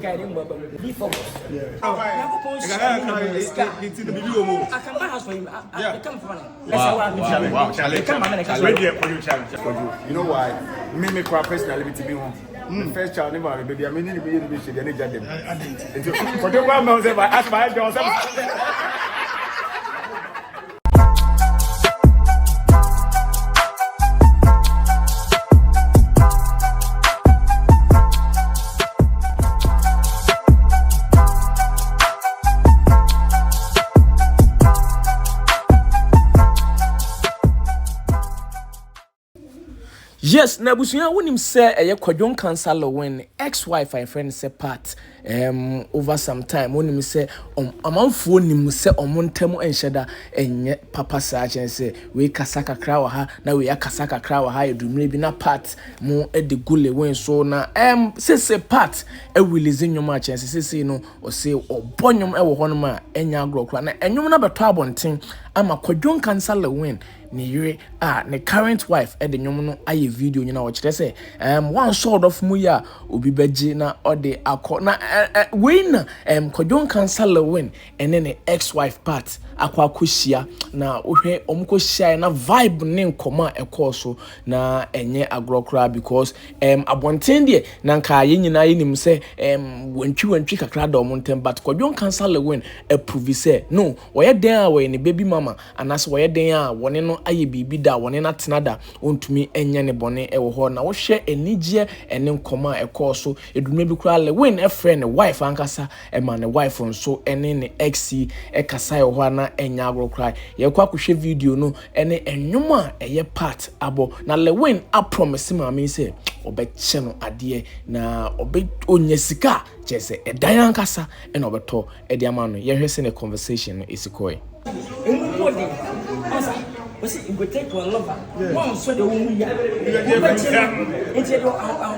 Be focused. I can buy house for him. I come for him. Wow, challenge. Ready for you, challenge. You know why? Me cry personally to be home. The first child never baby. I mean, you be the any them. For the one man say, I ask my John. Yes, na busunya wonim say eye kwadwon cancer when ex-wife and friend say part over some time wonim say amanfo nim say omontem enhyeda enye papa sachen say we kasaka kra wa ha na we akasaka kra wa ha edumre bi na part mo e de gule wen so na say part e release nyoma chen say no o say obonyom e wo hono ma enya agrokra na enyom na beto abonten ama kwadwon cancer when ni yire ne current wife e de nyom no aye video nyina wo kire say one sort of mu ya obi beji na ode akọ na win kwadwon cancer win ene ne ex-wife part akwa koshia na ohwe omkoshia na vibe ne nkoma ekoso na enye agrokra because abonten de na nka ye nyina ye nim say wantwi kakra da omontem but kwadwon cancer win approve say no woye den a we ne baby mama anas woye den a wone no aye bibi da wone na tenada ontumi enye ne bone e wo ho na wo hwe enigye ene nkoma ekoso edume bi kura le win e friend wife ankasa e ma ne wife nso ene ne ex e kasa e ho na enya agrokra ye kwa kuhwe video no ene enwoma eye part abo na le win a promise ma me say obeche no ade na obe onyesika chese edan ankasa ene obeto e de ama no ye hwese ne conversation no esikoi What's it? You go take one lover. One so the woman ya. Into your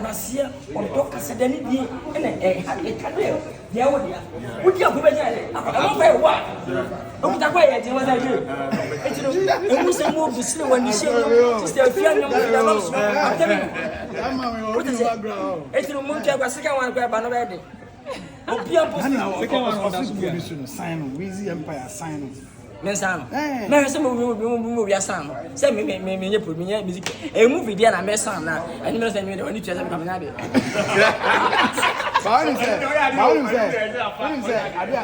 Russia or Doctor Sadani and a career. Yeah, would you have I don't pay what? Look at why I did what I do. It was a move to see when you say, Sister Fiona, I'm telling you. What is it? It's a moon to a second one grab another. Sign Weezy Empire sign. Mensano. Me say we asan. Say me put me music. E movie dia na me san na. Ani me say me dey oni twa say come na dey. Bawo say.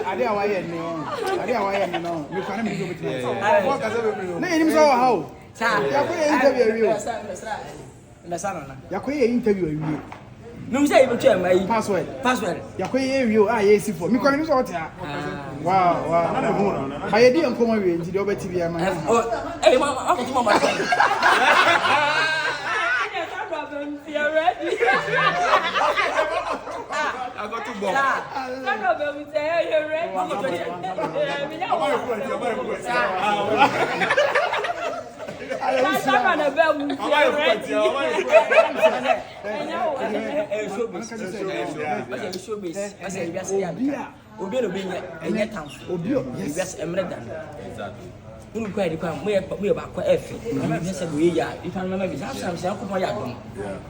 Ade awaye ni o. Ade awaye ni no. Me kwa na me go betime. Na enim so how. Sa. Yakoye interview awie. Mensano na. Yakoye interview awie. No say you tell my password. Yakoye awie yes for. Me kwa na so hotel. Wow. I did not come away into the over TV. Hey, Mama, I'm my friend. You're ready. I got to go. You're ready. Obi no be enye tamfo obi yes emredan exactly unu kwa di kwa mo ba kwa efe na be say we ya ifa na be sam say akoma ya don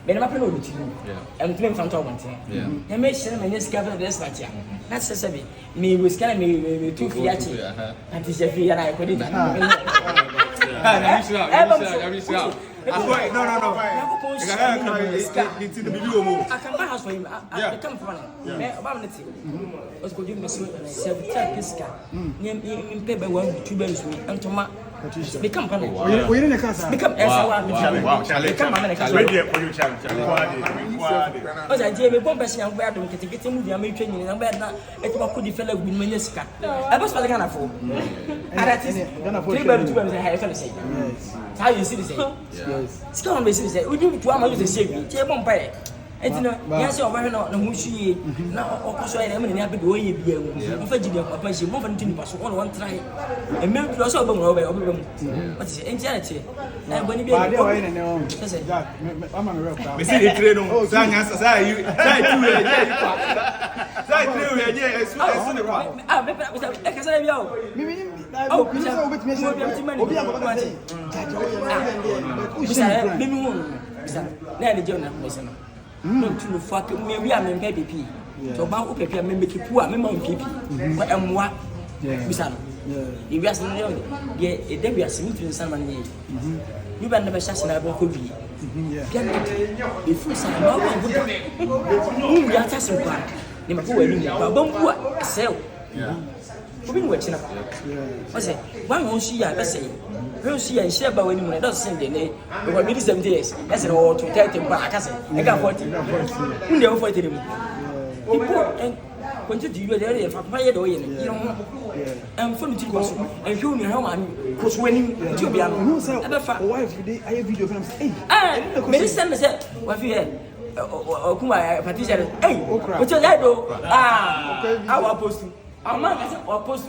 be na pele obi ti em tumi mfa nto bonten na me hye na me sika for this match na say be me we sika me tu fi ya chi Patricia fi ya na e kodi da No. I can buy house for him. I come for him. About it. Was going to say 7 piska. In paper 1 2 bells and to Patricia. Become funny. We in the casa. Become wow, challenge. Ready for you, challenge. Because I gave a compassion and where to get him with the American and bad now. It was good fellow with Menesca. I was for the kind of fool. And that is 3 bells, 2 bells. I have to say. How you see the same? Yes. Scum basically say, we do to use the same. Take one pay. And you know, yes, you're very not the mushy. Now, of course, I am in the habit of way. I'm fetching your papa. She moved into the pass one try. And maybe you also over them. But it's insanity. And when you be I'm a real crowd. We see the train. Oh, Zanya, you. No, to fuck me, we are in baby. So ba o pepe me make pu a me ma on pepe. Ko emwa. Bisa no. If you ask me, the day we are seeing to someone, you better never share an album could be. If you say, we are testing one, you might go in, but sell. We've been watching up. I say, one won't see, I say, we'll see and share about when you don't send the name. We were 70 days. That's an old to 30 back. I say, I got 40. Who never 40 him? And when you do the area for fire, you know. And from the course, and you know, man, because when you be on the wife, I have video from hey, Medicine said, what you had. Patricia, hey, what's your head? I will post you. Our man has a post.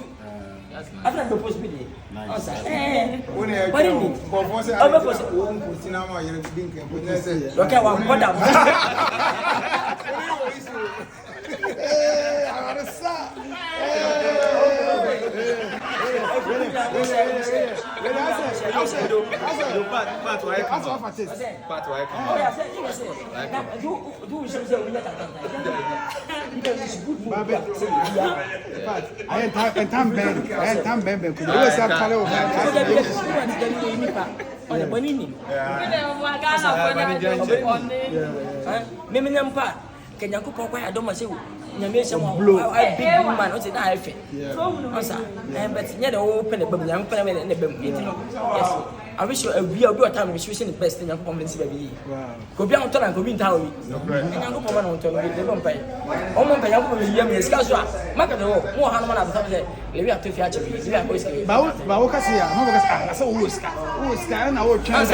I don't propose with you. What do you mean? Okay, one what up? Nyame se mo I big woman o se na efe osa but nye the open bam nyam pele me ne bam enti no yes I wish you a we obi o time wish the best nyam ko mensi baby ko bia on to na ko bi nta o wi nyam ko ba na on to no de bam pai o mo pai nyam ko me yam yes ka so a maka de wo mo ha no na ba say le wi ato fi a che bi bi a ko isi ba wo ka se ya mo ba ka se wo ska na wo twa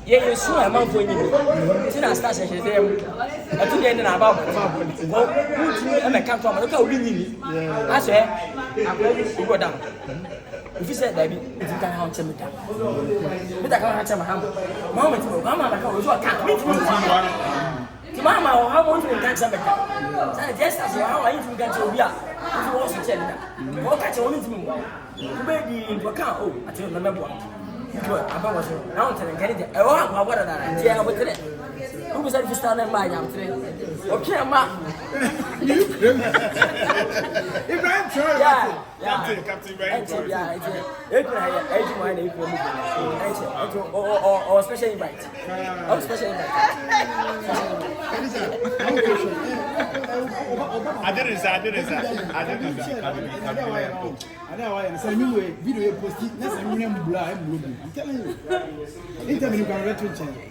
ye so e man fo nyi ti na start se se atu de na ba I can't come. Look how we need. I say, I'm ready to go down. If you said that, it's a kind of time. But I can't have my hand. Mama, I can't. Mama, how want to get something? Just as how I need to get to be a also tell you. What catch on to me? Baby, in Bacau, I tell you, remember what? I was now telling Kennedy. I want what I did. I was today. Who was that? If you stand in my arm today, okay, ma. Captain, very or special invite. Oh, special invite. I didn't say. I know why I'm saying video posted. That's a million blood. I'm telling you. Anytime you can retweet it.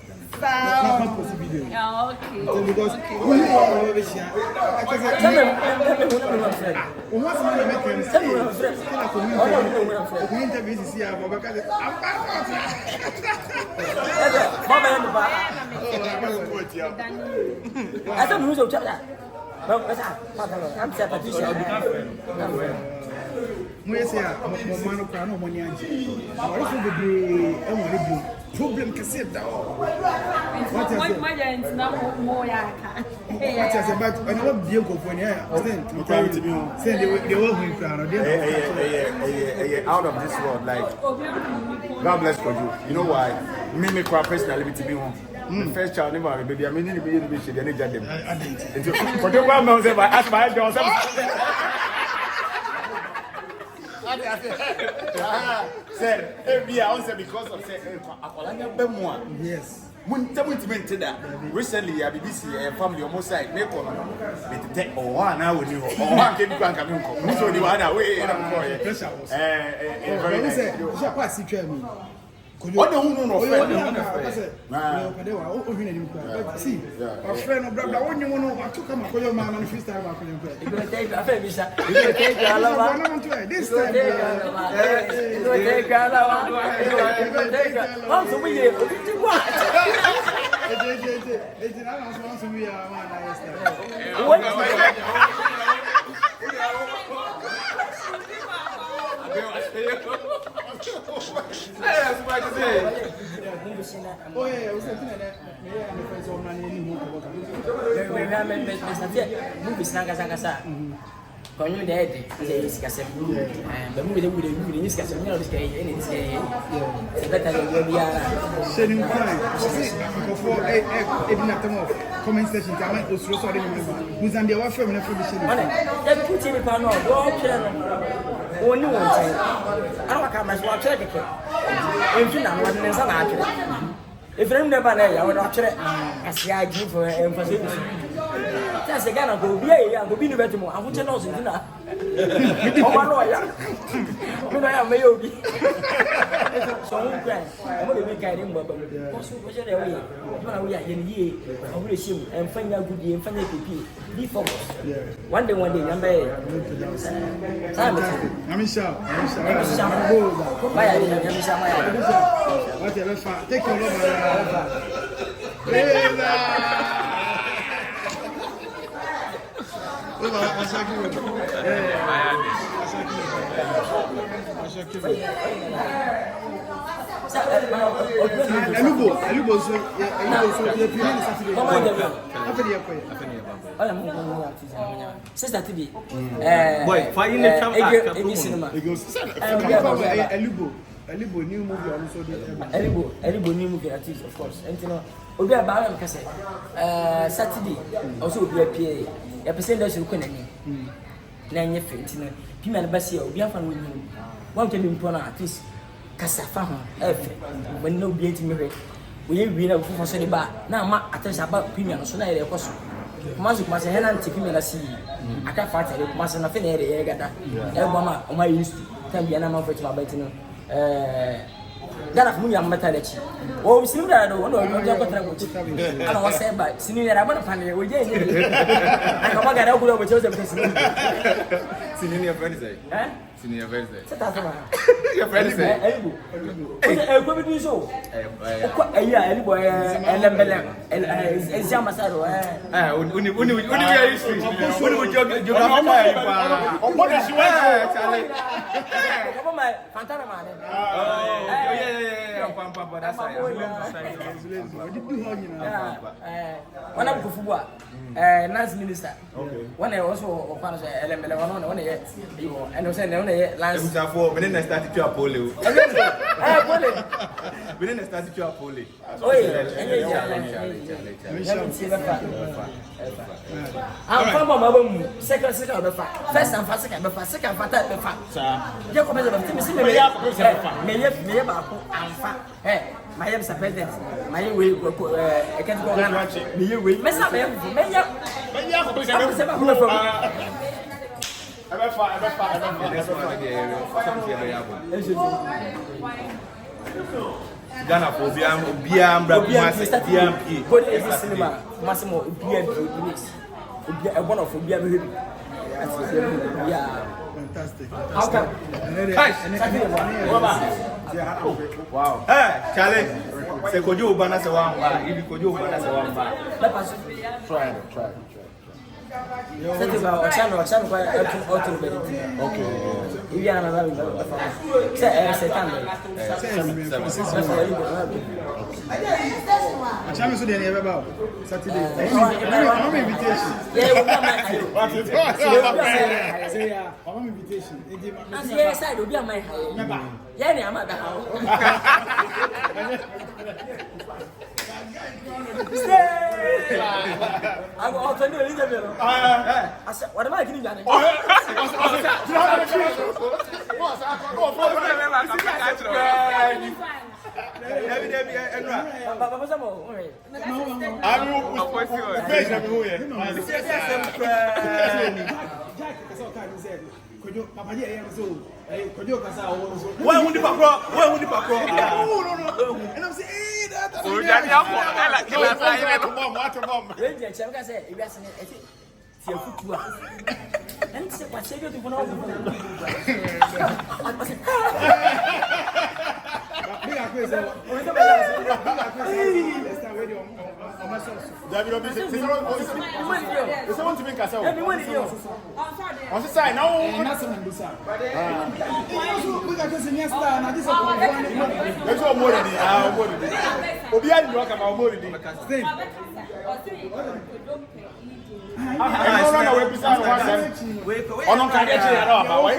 Yeah, okay. Because we are over here. Problem can sit down. What is it? My giants now more yaka. What is it? But I know the uncle when say they were going to out of this world, like God bless you. You know why? Me personally to be home. The first child never baby. I mean, you be shady. I need them. I didn't. But you want me to say, ask my girls. Say, every year, I because of say, yes. When that recently, I BBC family almost like make on take or one hour new or one can come. So you are away. Oh no, see, our friend of brother, when you want to come up with your man and freestyle about you. You take a family, you take a love. This time, you take a love. Also, we have to watch. Oh yeah, I was thinking that. My friends all running in the movies When you dead, it's Cassam. But we would use Cassam, you know, this guy, and it's better than you are. Shedding fine. Before comment section, I might go through sorry. Who's on the one from the information? They put him upon all, go only one time. I don't come as well, check it. If you know what is an accurate. If you never know, I will not check as I give for emphasis. That's again, I go, yeah, go be the better more. I want to know something. Oh, my lawyer. When I am Mayobi. So, I'm going to make a ring, but also, we are in here. I will assume and find out good and find a PP. Be focused. One day, number 8. I'm sure. Whatever, take your love. Sister today. Boy, fine the cinema. Elibo new movie also Elibo new movie at least, of course. And you know, obi aba am kase. Saturday also obi appear. Ya person that should come na nye fenti no. Pima na basi obi afa no nyi. Wan tell me pona at least kasafa ho. Efe. When no obi enti me hwe. We wi na fufu so de ba. Na ma attention aba pima no so na yere koso. Kuma se hena nti pima na si. Aka fata le kuma se na fe na yere gada. E gba ma o ma used to. Time bia na ma fati ma ba ti no. Gana fumu ya mata da ci o sinu da do wono yo ja ko tra ko ci ana wa sai ba sinu ya ba na fa ne wo je ni aka ma ga da ku do bo ce o se sinu ya friend sai sinu ya friend sai ta sama ya friend sai ko bi du so ko ya eli boy elembele el jama saro uni ya history uni jo ka fa ya ba o mo de shi wa chale ko ma fantana ma ne that's why one of Kufubwa, Lance Minister. One also one and was saying Lance for when I started to Apollo. We didn't start to Apollo. I'm from my second of the fact. First and first, second, second, the fact. You come to me, my name is President. My way, I can't go on. Me, we mess up. Ghana for BM, What is the cinema? Massimo, BM, one of BM. Fantastic. How come? Wow. Hey, Charlie. Say, could you banana say one bar? If you could you banana say one bar. Let us try. Set about channel quite okay. If you are another say channel so they never about Saturday. I'm invitation. Yeah, I'm invitation. Yes, I will be on my house. Yeah, I'm at the house. I will also do a little bit. I said, what am I getting done? Obi a ni waka ma o mo ri di. Say. No, we bisa no wa say. Ono kan e che na ba wa.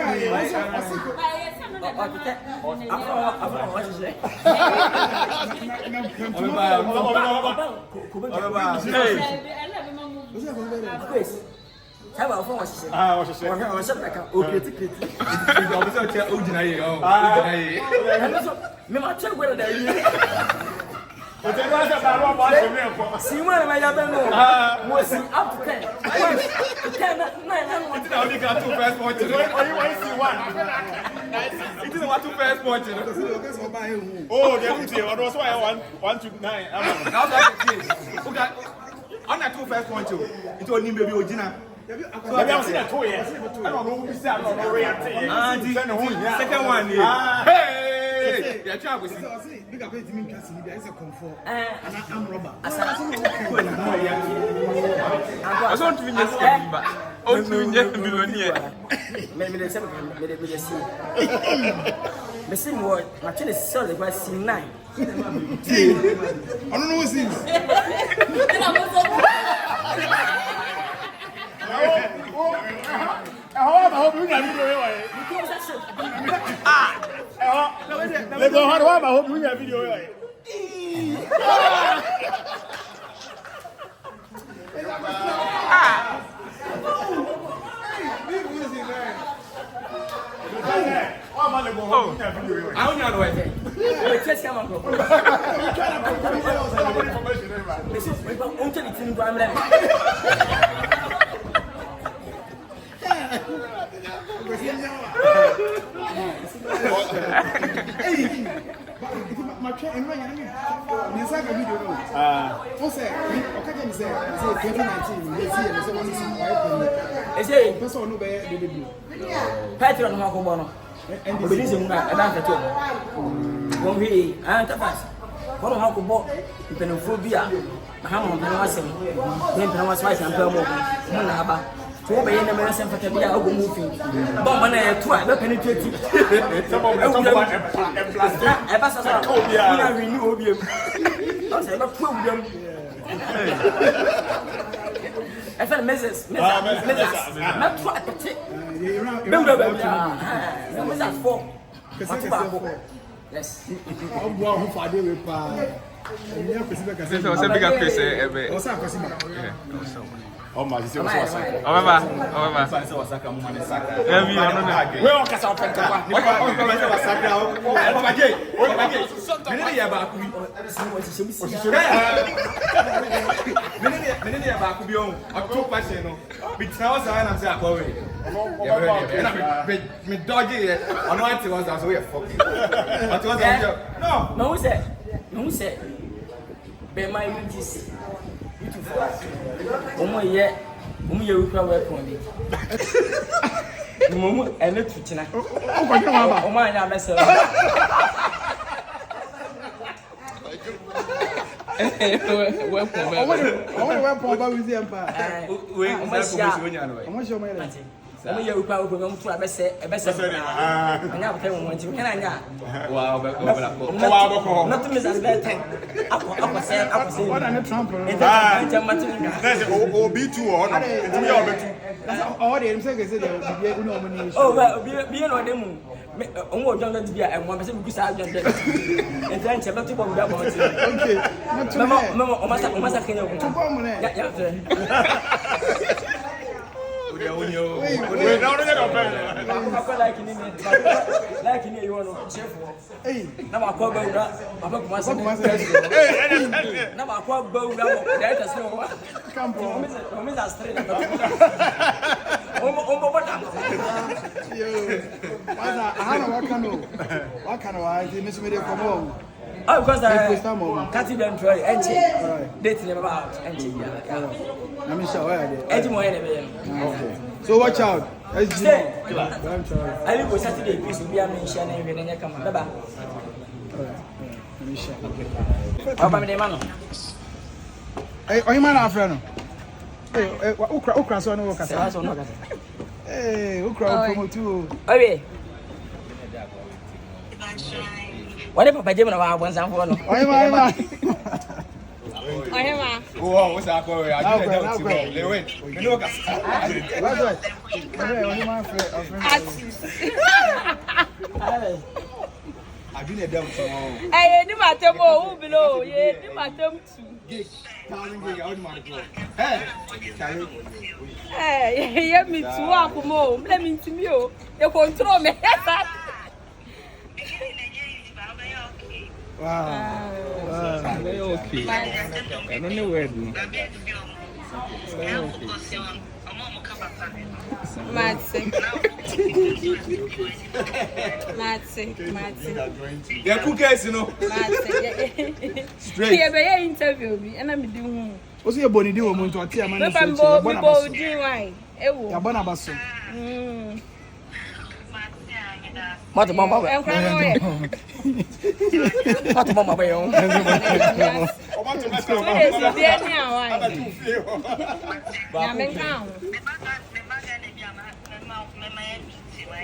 Sábà fún wọn ṣiṣẹ́. Wọ́n ṣiṣẹ́. Wọ́n ṣe pẹ̀ka òkè tíkẹ́tì. Ìgbà ọ̀bí sọ̀rọ̀ tí ó jìnnà yìí. Mi máa tẹ́ gbọ́dọ̀ dẹ̀ yìí. Òtẹ́ bá ṣe bàbá ọmọ àṣẹ mi ẹ̀kọ́. Sí wọ́n rẹ̀ máa yá bẹ́ẹ̀ nù. Mo sì up to 10. 10 náà wọ́n ti. Ìtìlẹ̀ òní kan tún first point. Wọ́n sì wà. Ìtìlẹ̀ wọ́n tún first point. Oh, deputy, ọ̀dọ̀ sọ wà 1 to 9. Ọ̀nà tún first point o. Ìtìlẹ̀ òní bèbí òjìnà. Maybe I'm seeing a 2 years. I don't know who is that. I don't know where you're second one. Hey! Yeah, try to see. Big up to me, Cassie. There is a comfort. I'm rubber. I want to be just but oh, to just millionaire. Maybe the same. Maybe the same. The same word. My chin is solid. But see 9. I don't know what's this. I hope you can video anyway. Let's go. I hope you can video anyway. I don't know what it is. Come on, go. This is My train, you inside the video. What's that? Okay, say 2019. They see it. Someone is white. Is it? Person no bear the baby. Patricia no ko bono. And the reason why I don't know. Go here. And tapas. Kono ha ko bo. Ipenophobia. Ha mo na wasem. Dem na waswa champa mo. Mo na aba. So be na me sem fata bia ogo mu fin. Bomb na e to a be penetrate. Some of them plastic. E ba sa ko bia. Na renew obi em. O se ba ku obi em. E fa meses. Na to a tete. Be ura ba bia. Meses 4. Yes. Obo ho fa de we pa. Ni akosi be ka se. So big up face ebe. O sa akosi ma. Oh my, this is Osaka. Oh mama. This Osaka, money Osaka. Emi no no. We on kasa open kwa. We on kasa Osaka. Oh, Baba J. Mene ya ba ku bi. Mene ya ba ku bi on. Akọ passion no. Bi tna o sa na say akọ we. Me dodge here. Ono anti was so we fucking. But was no. No say. Be my this. Omo ye wukra weapon ni. Momu ene tuchina. O ko je wa ba. Omo anya mesel. Weapon ba wizi empire. We omo show me. Omo ye wukra weapon mu tu abese anya abete mo nti kana anya. Wow, Not to miss as better. Ako say. What an Trump. That's OB2 or no. That's all they say they no money. Oh, well, be no dem. Omo ojo na bia e mo be say bi sa ajo de. Enten che beto bo bia bo. Okay. Mama, o masa Kenya ko. Tupo mo ne. Ya. We don't know like ni you want chef. Hey, na ma ko gba papa ko masa. Na ma ko gba ura mo. That is no. Campo. O me za straight. O bota. Yo. Wasa ahana wakano wa ti mesu me dey come. Oh, because I can't even try entry. Date never out entry. I'm in show there. Okay. So watch out. I will go Saturday please be a mention and then come. Bye bye. Let me share. Papa me man. Hey, o man afra no. Hey, okra so no work. Hey, okra promote you. Oye. What if Papa Jim na wa bonsan fo no? Oye man. Ohema. Oh, what's that called? I didn't know to Lilwin. You know what? I didn't know to Hey, ni matemo who below. Ye ni matem too. Hey, ye me too akumo. Let me to me o. You control me. Wow. Okay. I don't know where. Matse. The cookers, you know. Straight. Yeah, be interview me, and I'm doing. What's your body do when to attend my But I'm bold, why? Ya bona baso. Mata mama ba. Mata mama ba yo.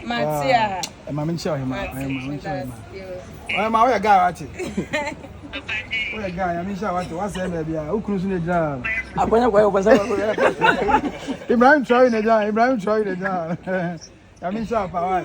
Matia. Mama ncha him. Ma we guy what? We guy, I mean sha what? What's say bia? Ukuru su na jira. Akwanya kwa yo kwasa kwa. Ibrahim try na jira. I mean sha pa why?